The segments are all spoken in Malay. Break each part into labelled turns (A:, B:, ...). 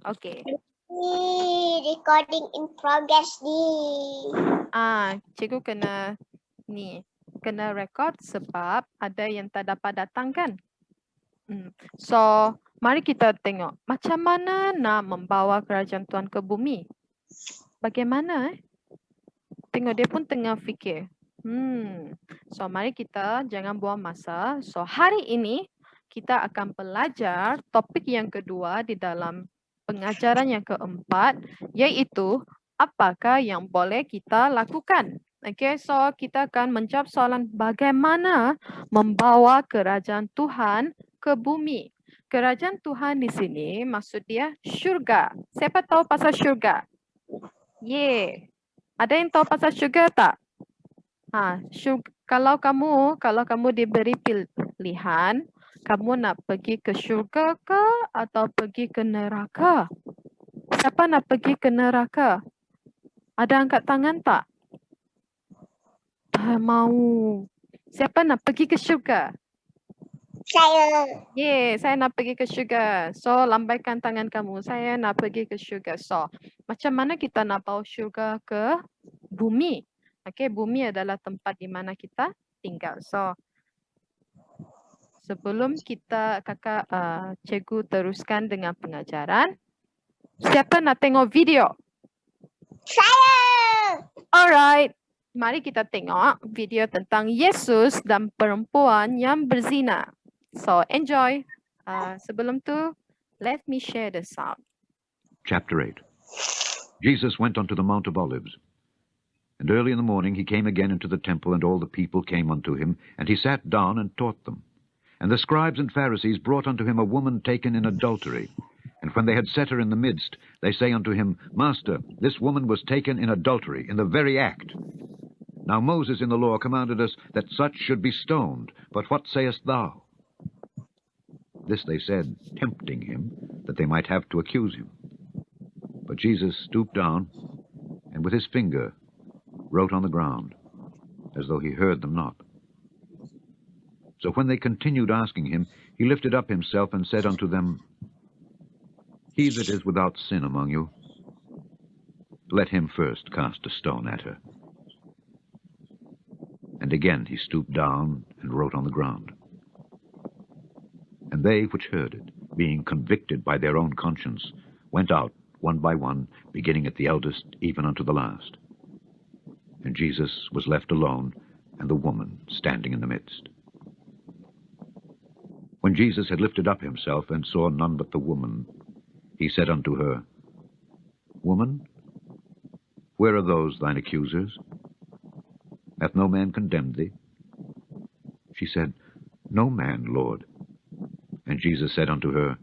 A: Okay.
B: Recording in progress ni.
A: Cikgu kena record sebab ada yang tak dapat datang kan. So, mari kita tengok macam mana nak membawa kerajaan Tuhan ke bumi. Bagaimana? Tengok dia pun tengah fikir. So, mari kita jangan buang masa. So, hari ini kita akan belajar topik yang kedua di dalam pengajaran yang keempat, iaitu apakah yang boleh kita lakukan. Okay, so kita akan menjawab soalan bagaimana membawa kerajaan Tuhan ke bumi. Kerajaan Tuhan di sini maksud dia syurga. Siapa tahu pasal syurga? Ada yang tahu pasal syurga tak? Kalau kamu diberi pilihan, kamu nak pergi ke syurga ke atau pergi ke neraka? Siapa nak pergi ke neraka? Ada angkat tangan tak? Tak mau. Siapa nak pergi ke syurga?
B: Saya.
A: Saya nak pergi ke syurga. So, lambaikan tangan kamu. Saya nak pergi ke syurga. So, macam mana kita nak bawa syurga ke bumi? Okay, bumi adalah tempat di mana kita tinggal. So, sebelum cikgu teruskan dengan pengajaran, siapa nak tengok video?
B: Saya.
A: Alright, mari kita tengok video tentang Yesus dan perempuan yang berzina. So, enjoy. Sebelum tu, let me share the sound.
C: Chapter 8. Jesus went unto the Mount of Olives. And early in the morning he came again into the temple, and all the people came unto him, and he sat down and taught them. And the scribes and Pharisees brought unto him a woman taken in adultery. And when they had set her in the midst, they say unto him, Master, this woman was taken in adultery, in the very act. Now Moses in the law commanded us that such should be stoned. But what sayest thou? This they said, tempting him, that they might have to accuse him. But Jesus stooped down, and with his finger wrote on the ground, as though he heard them not. So when they continued asking him, he lifted up himself and said unto them, He that is without sin among you, let him first cast a stone at her. And again he stooped down and wrote on the ground. And they which heard it, being convicted by their own conscience, went out one by one, beginning at the eldest, even unto the last. And Jesus was left alone, and the woman standing in the midst. When Jesus had lifted up himself, and saw none but the woman, he said unto her, Woman, where are those thine accusers? Hath no man condemned thee? She said, No man, Lord. And Jesus said unto her,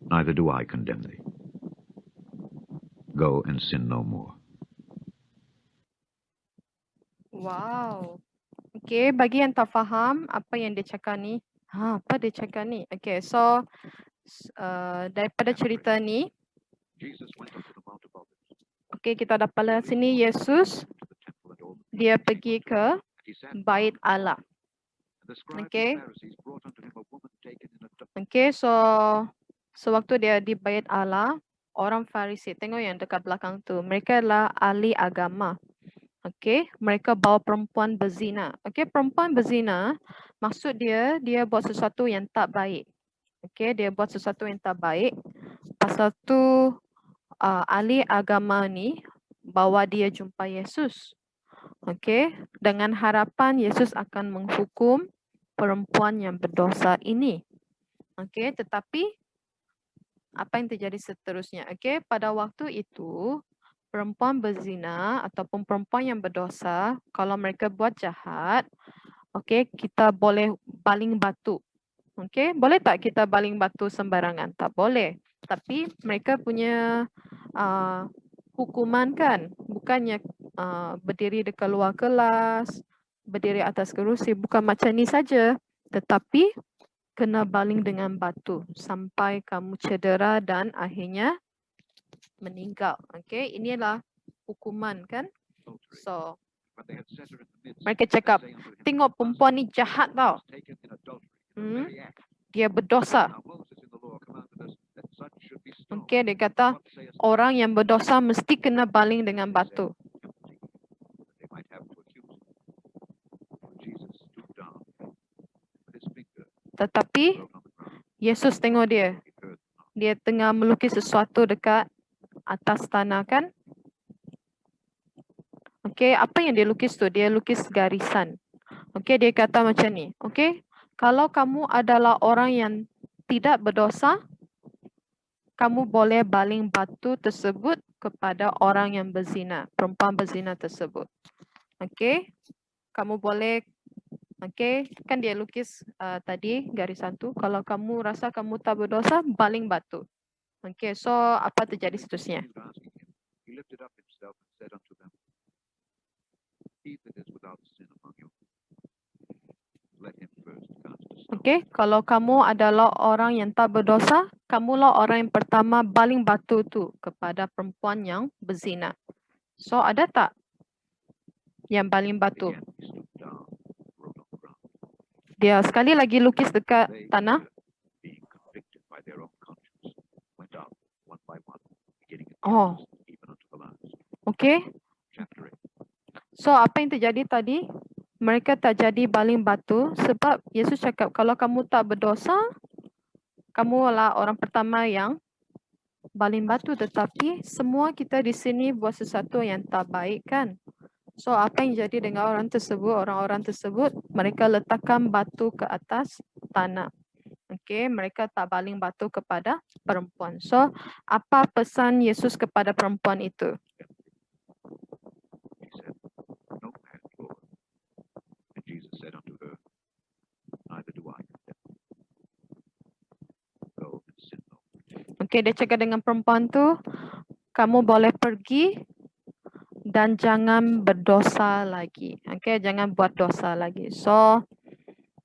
C: Neither do I condemn thee. Go and sin no more.
A: Wow. Okay, bagi yang tak faham apa yang dia cakap ni. Apa dia cakap ni? Okay, so daripada cerita ni, okay, kita dapat lihat sini Yesus, dia pergi ke Bait Allah. Okay. Okay, so sewaktu dia di Bait Allah, orang Farisi, tengok yang dekat belakang tu, mereka adalah ahli agama. Okay, mereka bawa perempuan berzina. Okay, perempuan berzina, maksud dia buat sesuatu yang tak baik. Okay, dia buat sesuatu yang tak baik. Pasal tu, ahli agama ni bawa dia jumpa Yesus. Okay, dengan harapan Yesus akan menghukum perempuan yang berdosa ini. Okay, tetapi apa yang terjadi seterusnya? Okay, pada waktu itu, perempuan berzina ataupun perempuan yang berdosa, kalau mereka buat jahat, okay, kita boleh baling batu. Okay, boleh tak kita baling batu sembarangan? Tak boleh. Tapi mereka punya hukuman kan, bukannya berdiri dekat luar kelas, berdiri atas kerusi, bukan macam ni saja. Tetapi kena baling dengan batu sampai kamu cedera dan akhirnya meninggal. Okay, inilah hukuman kan. So, mereka cakap, tengok perempuan ni jahat tau. Dia berdosa. Okey, dia kata
C: What sayest thou?
A: orang yang berdosa mesti kena baling dengan batu.
C: They might have to accuse him. Jesus stooped down with his finger
A: Tetapi
C: wrote on the ground.
A: Yesus tengok dia.
C: He heard the knock.
A: Dia tengah melukis sesuatu dekat atas tanah kan. Okey, apa yang dia lukis tu? Dia lukis garisan. Okey, dia kata macam ni. Okey, kalau kamu adalah orang yang tidak berdosa, kamu boleh baling batu tersebut kepada orang yang berzina, perempuan berzina tersebut. Okey, kamu boleh, okey, kan dia lukis tadi garisan tu. Kalau kamu rasa kamu tak berdosa, baling batu. Okey, so apa terjadi seterusnya?
C: Asking him, he lifted up himself and said unto them, He that is without sin among you, let him first cast a stone.
A: Okey, kalau kamu adalah orang yang tak berdosa, kamulah orang yang pertama baling batu tu kepada perempuan yang berzina. So ada tak yang baling batu?
C: Again, he stooped down, wrote on the ground.
A: Dia sekali lagi lukis dekat
C: They,
A: tanah.
C: being convicted by their own conscience, went out one by one, beginning at the
A: Oh.
C: eldest, even unto the last.
A: Okey,
C: Chapter 8.
A: so apa yang terjadi tadi? Mereka tak jadi baling batu sebab Yesus cakap kalau kamu tak berdosa, kamu adalah orang pertama yang baling batu. Tetapi semua kita di sini buat sesuatu yang tak baik kan? So apa yang jadi dengan orang tersebut? Orang-orang tersebut mereka letakkan batu ke atas tanah. Okey, mereka tak baling batu kepada perempuan. So apa pesan Yesus kepada perempuan itu?
C: She said, No man, Lord. And Jesus said unto her, Neither do I condemn thee. Go and sin no more.
A: Okey, dia cakap dengan perempuan tu, kamu boleh pergi dan jangan berdosa lagi. Okey, jangan buat dosa lagi. So,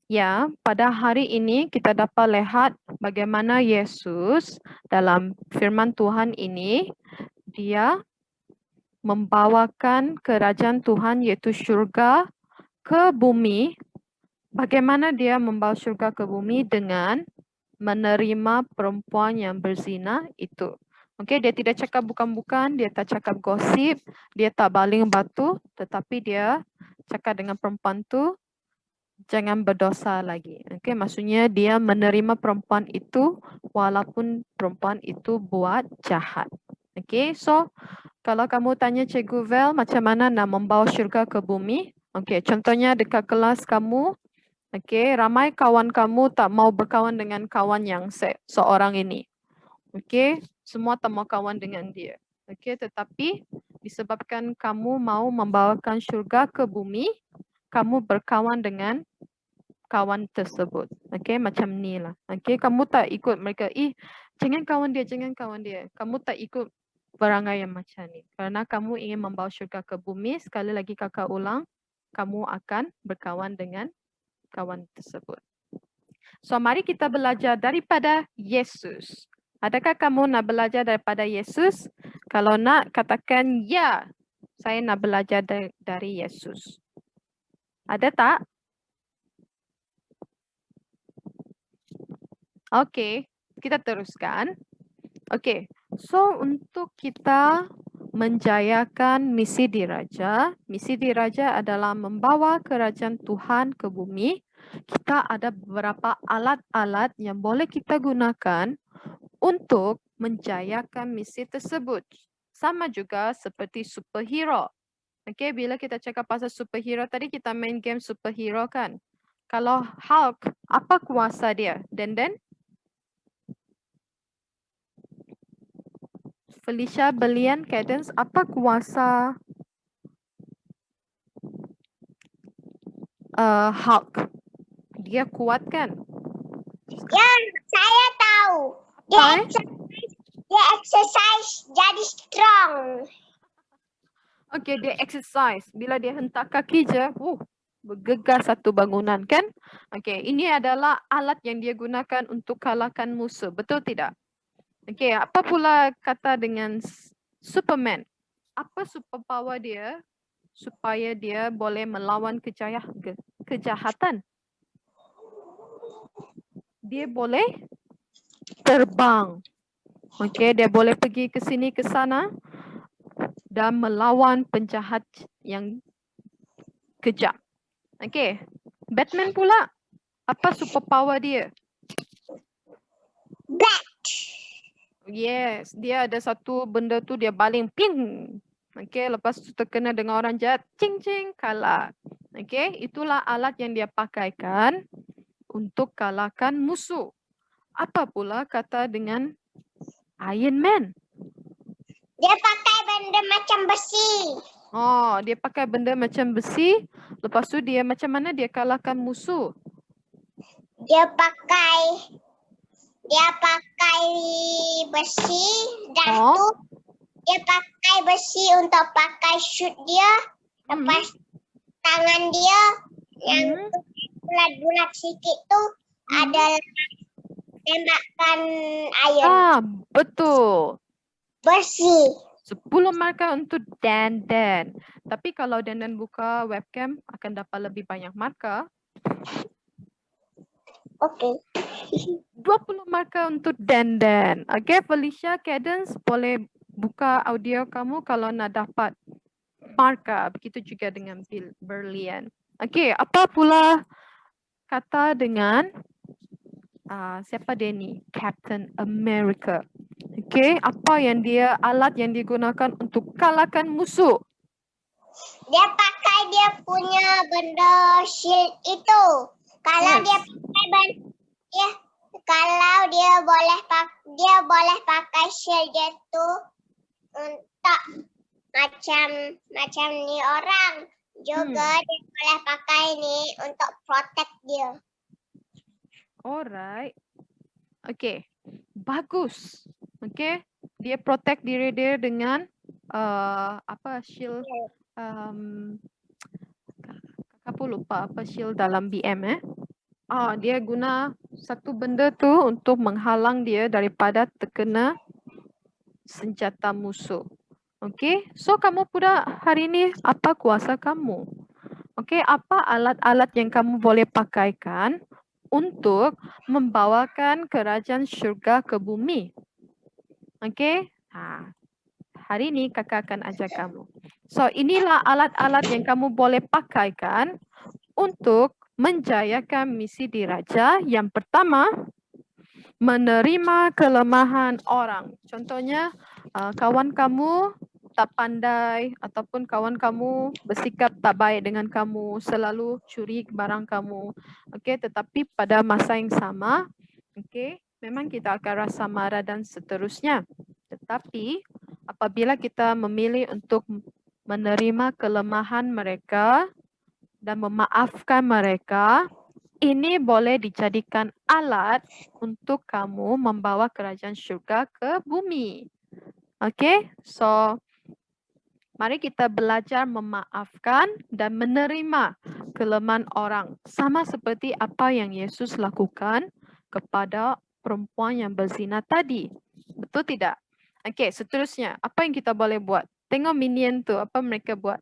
A: ya, pada hari ini kita dapat lihat bagaimana Yesus dalam firman Tuhan ini, dia membawakan kerajaan Tuhan iaitu syurga ke bumi. Bagaimana dia membawa syurga ke bumi? Dengan menerima perempuan yang berzina itu. Okey, dia tidak cakap bukan-bukan, dia tak cakap gosip, dia tak baling batu, tetapi dia cakap dengan perempuan tu jangan berdosa lagi. Okey, maksudnya dia menerima perempuan itu walaupun perempuan itu buat jahat. Okey, so kalau kamu tanya Cikgu Vel macam mana nak membawa syurga ke bumi? Okey, contohnya dekat kelas kamu, okey, ramai kawan kamu tak mau berkawan dengan kawan yang seorang ini. Okey, semua tak mau kawan dengan dia. Okey, tetapi disebabkan kamu mau membawakan syurga ke bumi, kamu berkawan dengan kawan tersebut. Okey, macam ni lah. Okey, kamu tak ikut mereka, jangan kawan dia, jangan kawan dia. Kamu tak ikut perangai yang macam ni. Kerana kamu ingin membawa syurga ke bumi, sekali lagi kakak ulang, kamu akan berkawan dengan kawan tersebut. So, mari kita belajar daripada Yesus. Adakah kamu nak belajar daripada Yesus? Kalau nak, katakan ya, saya nak belajar dari Yesus. Ada tak? Okey, kita teruskan. Okey, so untuk kita menjayakan misi diraja adalah membawa kerajaan Tuhan ke bumi. Kita ada beberapa alat-alat yang boleh kita gunakan untuk menjayakan misi tersebut. Sama juga seperti superhero. Okey, bila kita cakap pasal superhero tadi, kita main game superhero kan. Kalau Hulk, apa kuasa dia? Den? Felicia, Belian, Cadence, apa kuasa Hulk? Dia kuat kan?
B: Ya, saya tahu.
A: Apa,
B: Dia exercise jadi strong.
A: Okey, dia exercise. Bila dia hentak kaki je, bergegar satu bangunan kan? Okey, ini adalah alat yang dia gunakan untuk kalahkan musuh. Betul tidak? Okey, apa pula kata dengan Superman? Apa superpower dia supaya dia boleh melawan kejahatan? Dia boleh terbang. Okey, dia boleh pergi ke sini ke sana dan melawan penjahat yang kejam. Okey. Batman pula, apa superpower dia?
B: Bat.
A: Yes, dia ada satu benda tu dia baling ping. Okey, lepas tu terkena dengan orang jahat, cing cing kalah. Okey, itulah alat yang dia pakaikan untuk kalahkan musuh. Apa pula kata dengan Iron Man?
B: Dia pakai benda macam besi.
A: Oh, dia pakai benda macam besi. Lepas tu dia macam mana dia kalahkan musuh?
B: Dia pakai besi dan
A: Oh.
B: tu dia pakai besi untuk pakai shoot dia. Lepas tangan dia yang bulat-bulat sikit tu adalah tembakan iron
A: Ah, betul.
B: besi.
A: 10 markah untuk Dandan. Tapi kalau Dandan buka webcam akan dapat lebih banyak markah.
B: Okey.
A: 20 markah untuk Dandan. Okay, Felicia, Cadence boleh buka audio kamu kalau nak dapat markah. Begitu juga dengan Berlian. Okay, apa pula kata dengan siapa dia ni? Captain America. Okay, apa yang dia alat yang digunakan untuk kalahkan musuh?
B: Dia pakai dia punya benda shield itu. Kalau
A: Yes.
B: dia pakai kalau dia boleh pakai shield dia tu untuk macam ni orang. Juga dia boleh pakai ni untuk protect dia.
A: Alright. Okay. Bagus. Okay. Dia protect diri dia dengan shield. Kakak pun lupa apa shield dalam BM dia guna satu benda tu untuk menghalang dia daripada terkena senjata musuh. Okay. So kamu pula hari ni apa kuasa kamu? Okay. Apa alat-alat yang kamu boleh pakaikan untuk membawakan kerajaan syurga ke bumi? Okay. Hari ni kakak akan ajar kamu. So inilah alat-alat yang kamu boleh pakaikan untuk menjayakan misi diraja. Yang pertama, menerima kelemahan orang. Contohnya, kawan kamu tak pandai ataupun kawan kamu bersikap tak baik dengan kamu, selalu curi barang kamu. Okey, tetapi pada masa yang sama, okey, memang kita akan rasa marah dan seterusnya. Tetapi apabila kita memilih untuk menerima kelemahan mereka dan memaafkan mereka, ini boleh dijadikan alat untuk kamu membawa kerajaan syurga ke bumi. Okay, so mari kita belajar memaafkan dan menerima kelemahan orang. Sama seperti apa yang Yesus lakukan kepada perempuan yang berzina tadi. Betul tidak? Okay, seterusnya, apa yang kita boleh buat? Tengok minion tu, apa mereka buat?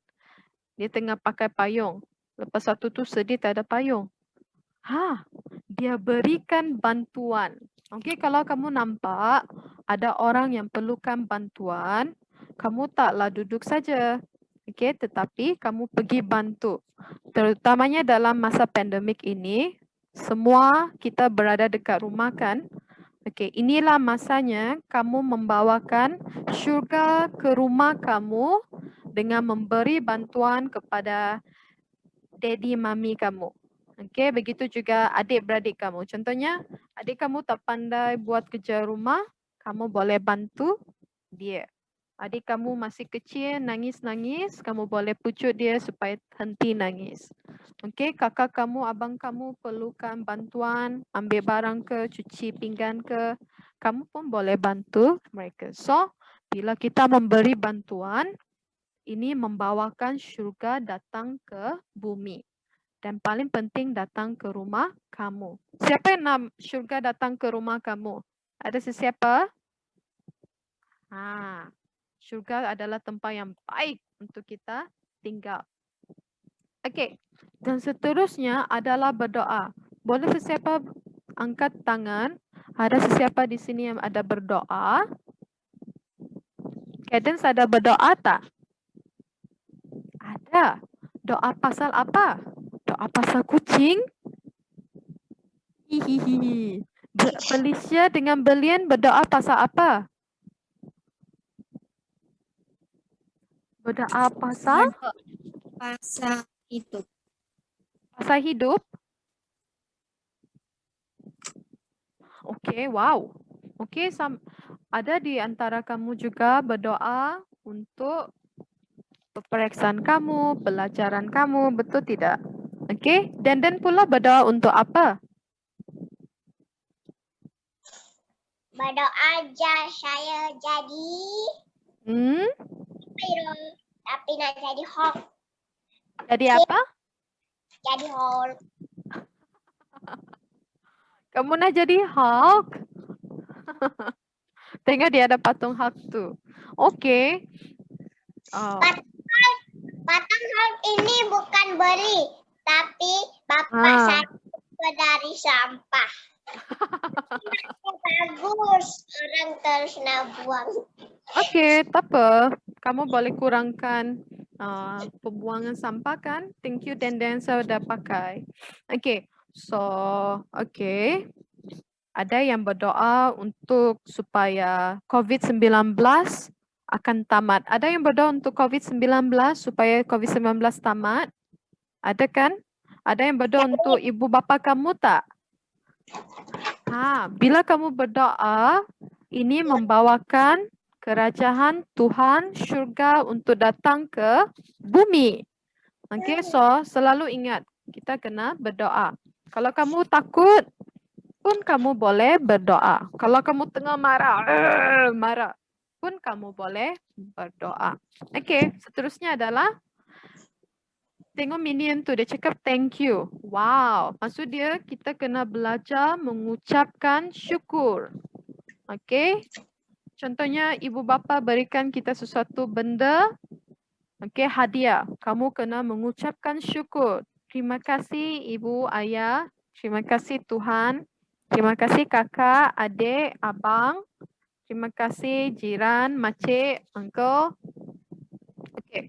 A: Dia tengah pakai payung. Lepas satu tu sedih tak ada payung. Dia berikan bantuan. Okey, kalau kamu nampak ada orang yang perlukan bantuan, kamu taklah duduk saja. Okey, tetapi kamu pergi bantu. Terutamanya dalam masa pandemik ini, semua kita berada dekat rumah kan? Okey, inilah masanya kamu membawakan syurga ke rumah kamu dengan memberi bantuan kepada daddy mami kamu. Okey, begitu juga adik-beradik kamu. Contohnya, adik kamu tak pandai buat kerja rumah, kamu boleh bantu dia. Adik kamu masih kecil, nangis-nangis, kamu boleh pujuk dia supaya henti nangis. Okey, kakak kamu, abang kamu perlukan bantuan, ambil barang ke, cuci pinggan ke, kamu pun boleh bantu mereka. So, bila kita memberi bantuan, ini membawakan syurga datang ke bumi. Dan paling penting datang ke rumah kamu. Siapa yang nak syurga datang ke rumah kamu? Ada sesiapa? Syurga adalah tempat yang baik untuk kita tinggal. Okey. Dan seterusnya adalah berdoa. Boleh sesiapa angkat tangan. Ada sesiapa di sini yang ada berdoa? Cadence ada berdoa tak? Ada. Doa pasal apa? Doa pasal kucing? Hihihi. Felicia dengan Belian berdoa pasal apa? Berdoa pasal?
D: Pasal hidup.
A: Pasal hidup? Okey, wow. Okey, ada di antara kamu juga berdoa untuk peperiksaan kamu, pelajaran kamu, betul tidak? Okey, dan pula berdoa untuk apa?
B: Berdoa aja saya jadi hero. Tapi nak jadi Hulk.
A: Jadi apa?
B: Jadi Hulk.
A: Kamu nak jadi Hulk? Tengok dia ada patung Hulk tu. Okey.
B: Patung Hulk ini bukan beli, tapi bapak saya dari sampah. Bagus, orang terus nak buang.
A: Okey, tak apa. Kamu boleh kurangkan pembuangan sampah kan? Thank you, Denden, saya dah pakai. Okey, so okey. Ada yang berdoa untuk supaya COVID-19 akan tamat. Ada yang berdoa untuk COVID-19 supaya COVID-19 tamat? Ada kan? Ada yang berdoa untuk ibu bapa kamu tak? Bila kamu berdoa, ini membawakan kerajaan Tuhan syurga untuk datang ke bumi. Okay, so selalu ingat, kita kena berdoa. Kalau kamu takut pun kamu boleh berdoa. Kalau kamu tengah marah pun kamu boleh berdoa. Okay, seterusnya adalah tengok minion tu, dia cakap thank you. Wow, maksud dia kita kena belajar mengucapkan syukur. Okay, contohnya ibu bapa berikan kita sesuatu benda, okay, hadiah. Kamu kena mengucapkan syukur. Terima kasih ibu, ayah. Terima kasih Tuhan. Terima kasih kakak, adik, abang. Terima kasih jiran, makcik, uncle. Okay.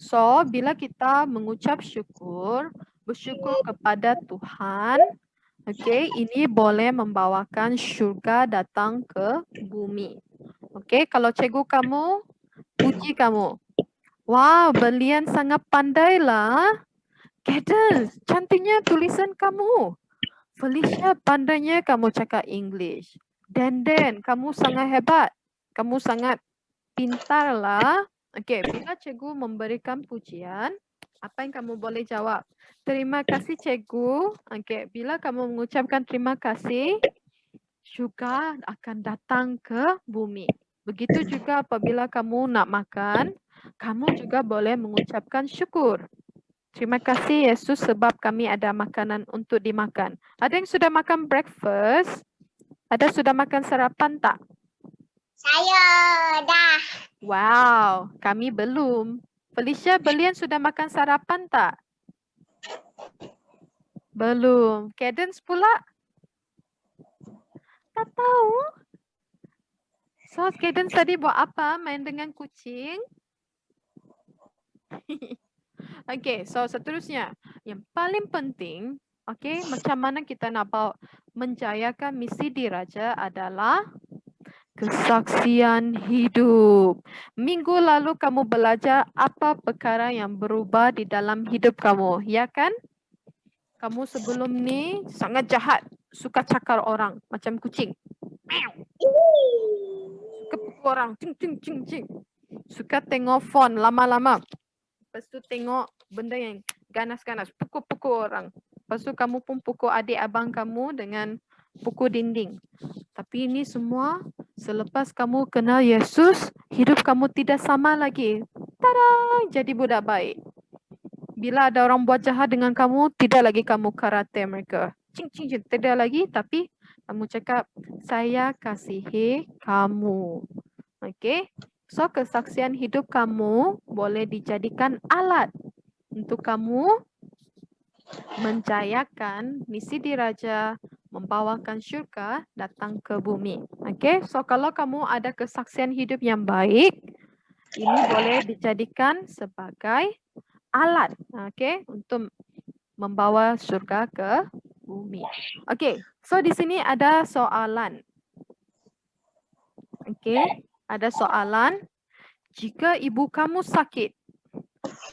A: So, bila kita mengucap syukur, bersyukur kepada Tuhan, okay, ini boleh membawakan syurga datang ke bumi. Okay, kalau cikgu kamu, puji kamu. Wow, Belian sangat pandai lah. Cadence, cantiknya tulisan kamu. Felicia, pandainya kamu cakap English. Denden, kamu sangat hebat. Kamu sangat pintar lah. Okey, bila cikgu memberikan pujian, apa yang kamu boleh jawab? Terima kasih cikgu. Okey, bila kamu mengucapkan terima kasih, syurga akan datang ke bumi. Begitu juga apabila kamu nak makan, kamu juga boleh mengucapkan syukur. Terima kasih Yesus sebab kami ada makanan untuk dimakan. Ada yang sudah makan breakfast? Ada sudah makan sarapan tak?
B: Saya dah.
A: Wow, kami belum. Felicia, Belian sudah makan sarapan tak? Belum. Cadence pula? Tak tahu. So, Cadence tadi buat apa? Main dengan kucing? Okey, so seterusnya. Yang paling penting, okey, macam mana kita nak menjayakan misi diraja adalah kesaksian hidup. Minggu lalu kamu belajar apa perkara yang berubah di dalam hidup kamu, ya kan? Kamu sebelum ni sangat jahat, suka cakar orang macam kucing. Suka pukul orang, cing cing cing cing. Suka tengok phone lama-lama. Lepas tu tengok benda yang ganas-ganas, pukul-pukul orang. Lepas tu kamu pun pukul adik abang kamu dengan pukul dinding. Tapi ini semua selepas kamu kenal Yesus, hidup kamu tidak sama lagi. Tada! Jadi budak baik. Bila ada orang buat jahat dengan kamu, tidak lagi kamu karate mereka. Cing cing cing, tidak lagi, tapi kamu cakap, saya kasihi kamu. Okey? So, kesaksian hidup kamu boleh dijadikan alat untuk kamu menjayakan misi diraja, membawakan syurga datang ke bumi. Okay, so kalau kamu ada kesaksian hidup yang baik, ini boleh dijadikan sebagai alat, okay, untuk membawa syurga ke bumi. Okay, so di sini ada soalan. Okay, ada soalan. Jika ibu kamu sakit,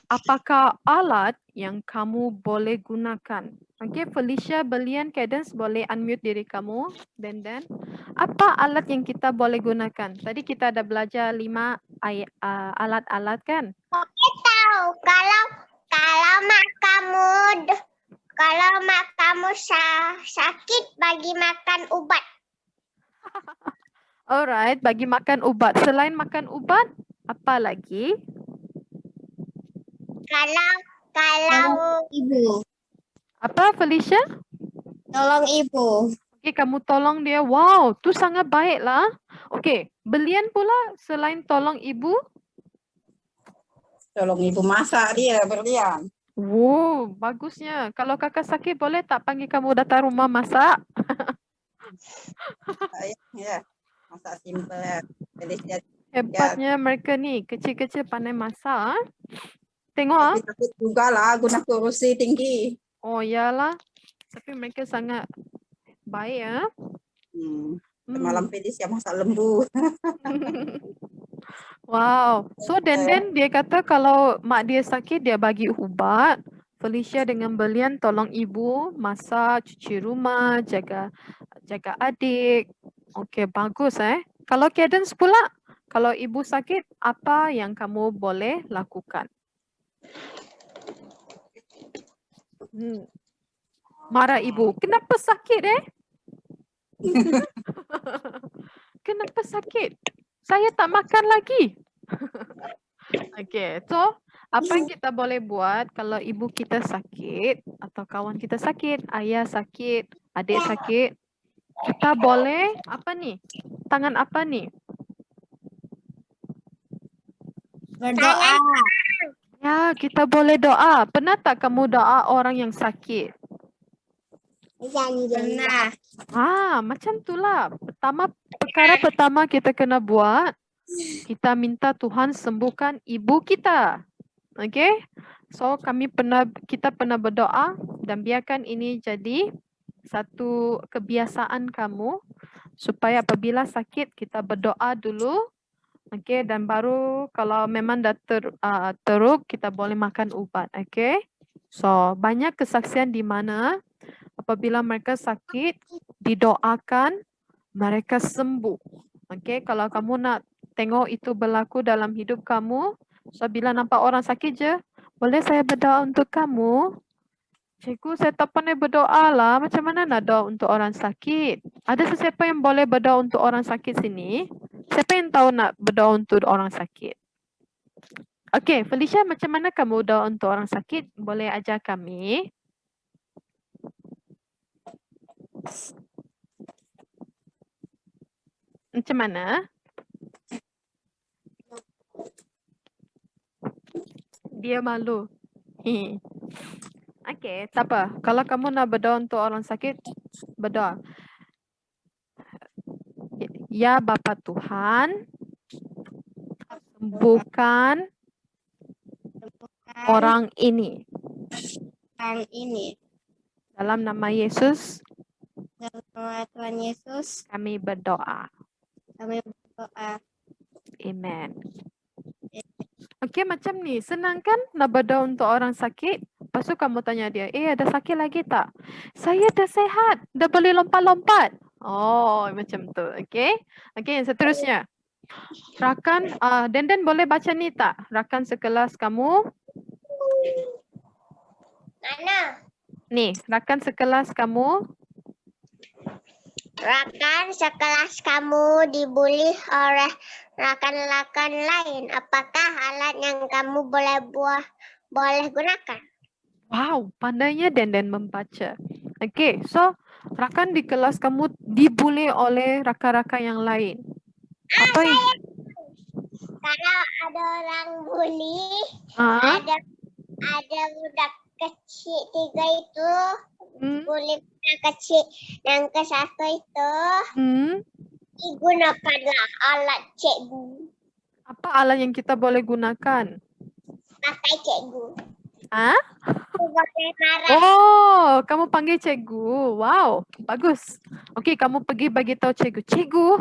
A: apakah alat yang kamu boleh gunakan? Okay, Felicia, Belian, Cadence, boleh unmute diri kamu. Dan apa alat yang kita boleh gunakan? Tadi kita ada belajar 5 alat-alat kan?
B: Tahu kalau mak kamu sakit bagi makan ubat.
A: Alright, bagi makan ubat. Selain makan ubat, apa lagi?
B: Kalau
D: Ibu.
A: Apa, Felicia?
D: Tolong ibu.
A: Okay, kamu tolong dia. Wow, tu sangat baik lah. Okay, Belian pula selain tolong ibu?
E: Tolong ibu masak dia berlian.
A: Wow, bagusnya. Kalau kakak sakit, boleh tak panggil kamu datang rumah masak?
E: Ya, masak simple ya. Felicia.
A: Hebatnya mereka ni, kecil-kecil pandai masak. Tengok ah.
E: Tapi takut juga lah guna kursi tinggi.
A: Oh, iyalah. Tapi mereka sangat baik ya.
E: Semalam Felicia masak lembu.
A: Wow. So Denden dia kata kalau mak dia sakit dia bagi ubat. Felicia dengan Belian tolong ibu masak, cuci rumah, jaga adik. Okey, bagus Kalau Cadence pula, kalau ibu sakit, apa yang kamu boleh lakukan? Marah ibu. Kenapa sakit Kenapa sakit? Saya tak makan lagi. Okay, so apa yang kita boleh buat kalau ibu kita sakit atau kawan kita sakit, ayah sakit, adik sakit, kita boleh apa ni? Tangan apa ni?
D: Berdoa.
A: Ya, kita boleh doa. Pernah tak kamu doa orang yang sakit?
D: Pernah.
A: Macam itulah. Perkara pertama kita kena buat, kita minta Tuhan sembuhkan ibu kita. Okay? So kita pernah berdoa dan biarkan ini jadi satu kebiasaan kamu supaya apabila sakit kita berdoa dulu. Okay, dan baru kalau memang dah teruk kita boleh makan ubat. Okay? So banyak kesaksian di mana apabila mereka sakit didoakan mereka sembuh. Okay, kalau kamu nak tengok itu berlaku dalam hidup kamu, so bila nampak orang sakit je, boleh saya berdoa untuk kamu? Cikgu, saya tak pandai berdoa lah. Macam mana nak doa untuk orang sakit? Ada sesiapa yang boleh berdoa untuk orang sakit sini? Siapa yang tahu nak berdoa untuk orang sakit? Okay, Felicia, macam mana kamu doa untuk orang sakit? Boleh ajar kami? Macam mana? Dia malu. Okay, tak apa. Kalau kamu nak berdoa untuk orang sakit, berdoa. Ya Bapa Tuhan, sembuhkan orang ini. Dalam nama Yesus,
D: Dalam nama Tuhan Yesus,
A: kami berdoa.
D: kami berdoa.
A: Amen. Okey, macam ni. Senang kan nak berdoa untuk orang sakit? Lepas tu kamu tanya dia, ada sakit lagi tak? Saya dah sehat. Dah boleh lompat-lompat. Oh, macam tu. Okey. Okey, yang seterusnya. Rakan, Denden boleh baca ni tak? Rakan sekelas kamu.
B: mana?
A: Ni, rakan sekelas kamu.
B: Rakan sekelas kamu dibuli oleh rakan-rakan lain. Apakah alat yang kamu boleh gunakan?
A: Wow, pandainya Denden membaca. Okey, so rakan di kelas kamu dibuli oleh rakan-rakan yang lain. Apa yang...
B: Kalau ada orang bully, ada budak kecil 3 itu bully kecil yang ke satu itu digunakanlah alat cikgu.
A: Apa alat yang kita boleh gunakan?
B: Pakai cikgu.
A: Hah?
B: Boleh marah.
A: Oh, kamu panggil cikgu. Wow, bagus. Okey, kamu pergi bagi tahu cikgu. Cikgu,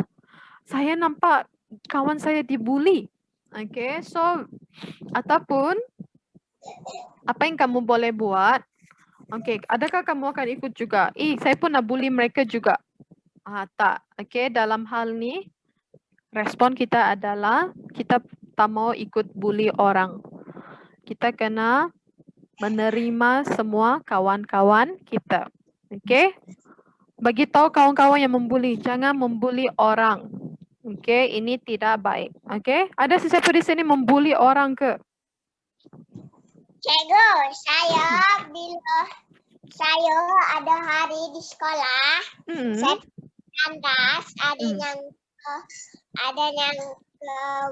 A: saya nampak kawan saya dibuli. Okey, so ataupun apa yang kamu boleh buat? Okey, adakah kamu akan ikut juga? Saya pun nak bully mereka juga. Tak. Okey, dalam hal ni respon kita adalah kita tak mau ikut bully orang. Kita kena menerima semua kawan-kawan kita. Okey? Bagi tahu kawan-kawan yang membuli, jangan membuli orang. Okey, ini tidak baik. Okey? Ada sesiapa di sini membuli orang ke?
B: Cikgu, bila saya ada hari di sekolah, saya tandas ada yang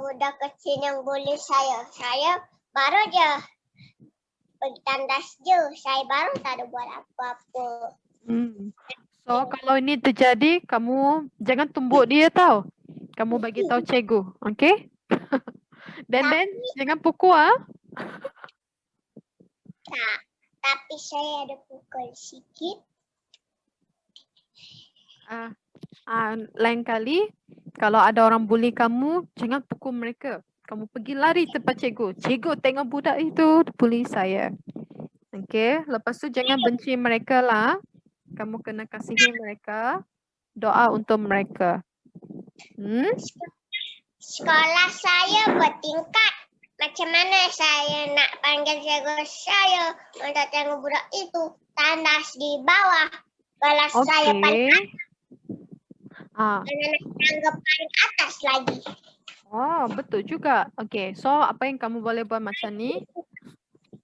B: budak kecil yang bully saya. Saya baru je pergi tandas je. Saya baru tak ada buat apa-apa.
A: So kalau ini terjadi, kamu jangan tumbuk dia tau. Kamu bagi tahu cikgu, okey? Dan jangan pukul
B: Tak, tapi saya ada pukul sikit.
A: Lain kali kalau ada orang bully kamu, jangan pukul mereka. Kamu pergi lari tempat cikgu. Cikgu, tengok budak itu bully saya. Okey, lepas tu jangan benci mereka lah. Kamu kena kasihi mereka. Doa untuk mereka.
B: Sekolah saya bertingkat. Macam mana saya nak panggil cikgu saya untuk tengok budak itu tandas di bawah. Kalau saya paling tangga paling atas lagi.
A: Oh, betul juga. Okey, so apa yang kamu boleh buat macam ni?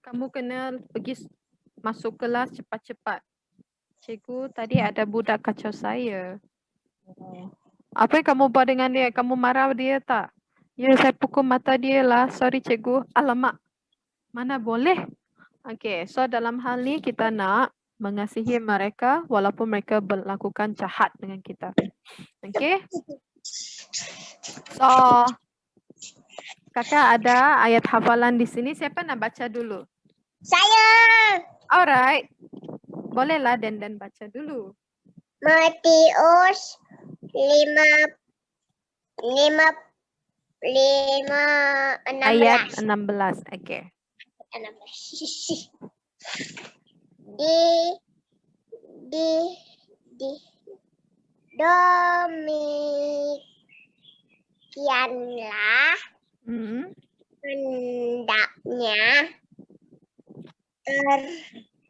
A: Kamu kena pergi masuk kelas cepat-cepat. Cikgu, tadi ada budak kacau saya. Apa yang kamu buat dengan dia? Kamu marah dia tak? Ya, saya pukul mata dia lah. Sorry cikgu. Alamak. Mana boleh? Okey, so dalam hal ni kita nak mengasihi mereka walaupun mereka melakukan jahat dengan kita. Okey? So, kakak ada ayat hafalan di sini. Siapa nak baca dulu?
B: Saya.
A: Alright. Bolehlah Dan baca dulu.
B: Matius 16.
A: Ayat 16. Okey.
B: 16. Demikianlah hendaknya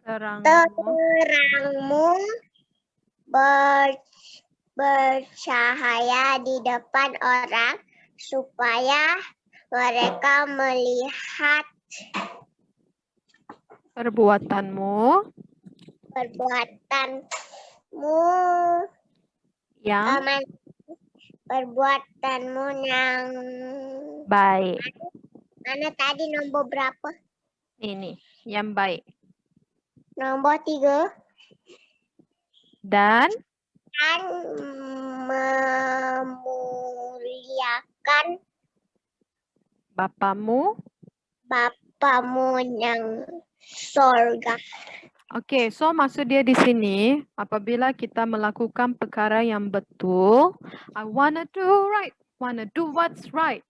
B: terangmu bercahaya di depan orang supaya mereka melihat
A: perbuatanmu yang baik.
B: Mana tadi nombor berapa?
A: Ini, yang baik.
B: Nombor 3.
A: Dan
B: memuliakan
A: Bapamu
B: yang sorga.
A: Okey, so maksud dia di sini, apabila kita melakukan perkara yang betul, I wanna do right, wanna do what's right.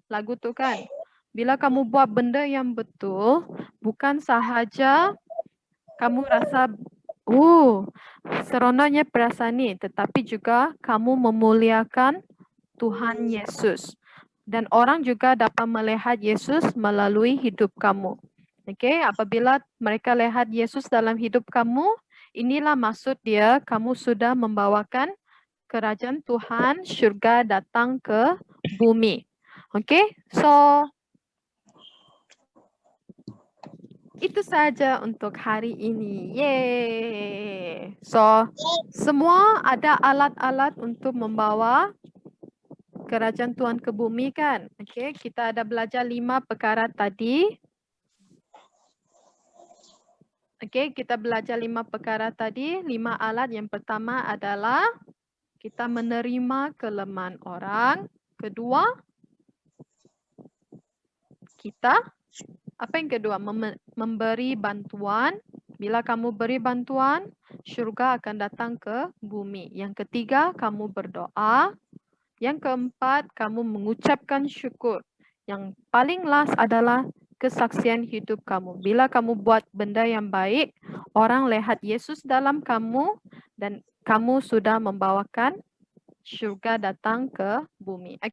A: Lagu tu kan. Bila kamu buat benda yang betul, bukan sahaja kamu rasa, seronoknya perasaan ni, tetapi juga kamu memuliakan Tuhan Yesus. Dan orang juga dapat melihat Yesus melalui hidup kamu. Okey, apabila mereka lihat Yesus dalam hidup kamu, inilah maksud dia, kamu sudah membawakan kerajaan Tuhan, syurga datang ke bumi. Okey, so itu saja untuk hari ini. Yeay. So, semua ada alat-alat untuk membawa kerajaan Tuhan ke bumi kan? Okey, kita ada belajar 5 perkara tadi. Okey, kita belajar 5 perkara tadi, 5 alat. Yang pertama adalah kita menerima kelemahan orang. Kedua, kita apa yang kedua? Memberi bantuan. Bila kamu beri bantuan, syurga akan datang ke bumi. Yang ketiga, kamu berdoa. Yang keempat, kamu mengucapkan syukur. Yang paling last adalah kesaksian hidup kamu. Bila kamu buat benda yang baik, orang lihat Yesus dalam kamu dan kamu sudah membawakan syurga datang ke bumi.